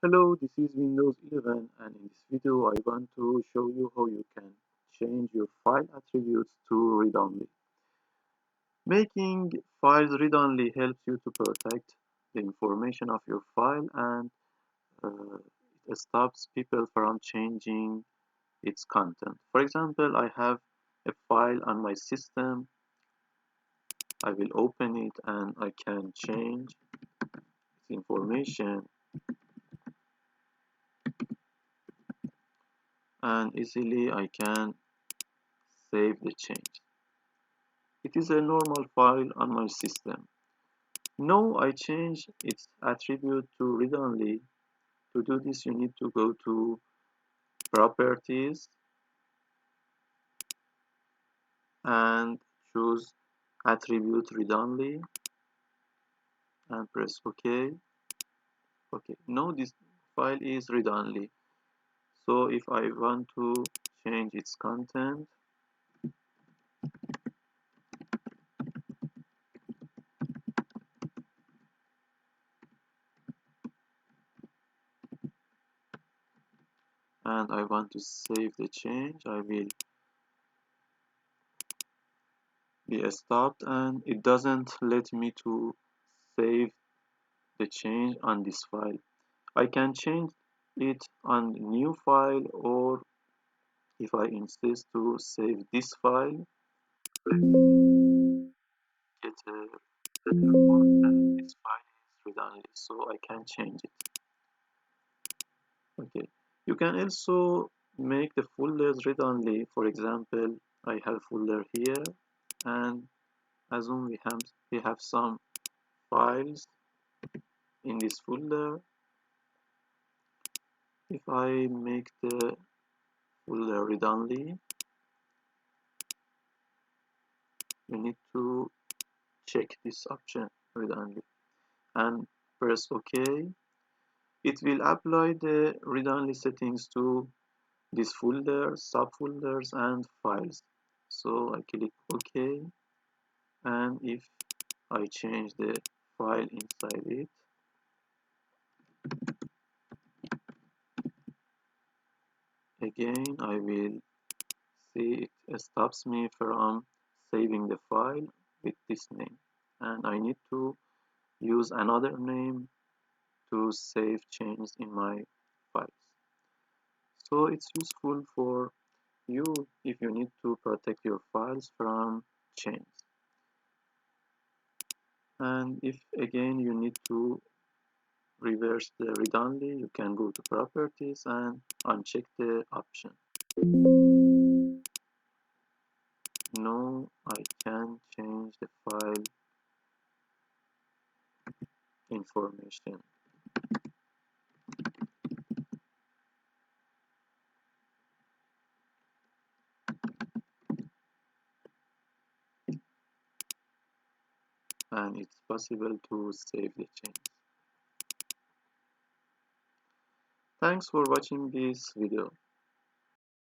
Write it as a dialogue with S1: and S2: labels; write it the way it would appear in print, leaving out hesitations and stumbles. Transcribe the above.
S1: Hello, this is Windows 11 and in this video I want to show you how you can change your file attributes to read-only. Making files read-only helps you to protect the information of your file and it stops people from changing its content. For example, I have a file on my system. I will open it and I can change its information and easily I can save the change. It is a normal file on my system. Now I change its attribute to read-only. To do this, you need to go to Properties and choose Attribute Read-only and press OK. Okay, now this file is read-only. So if I want to change its content, and I want to save the change, I will be stopped and it doesn't let me to save the change on this file. I can change it on new file, or if I insist to save this file, get a error and this file is read-only, so I can change it. Okay, you can also make the folders read-only. For example, I have folder here, and assume we have some files in this folder. If I make the folder read-only, you need to check this option read-only and press OK. It will apply the read-only settings to this folder, subfolders, and files. So I click OK, and if I change the file inside it, again I will see it stops me from saving the file with this name, and I need to use another name to save changes in my files. So it's useful for you if you need to protect your files from change. And if again you need to reverse the read-only, you can go to properties and uncheck the option. Now I can change the file information. And it's possible to save the change. Thanks for watching this video.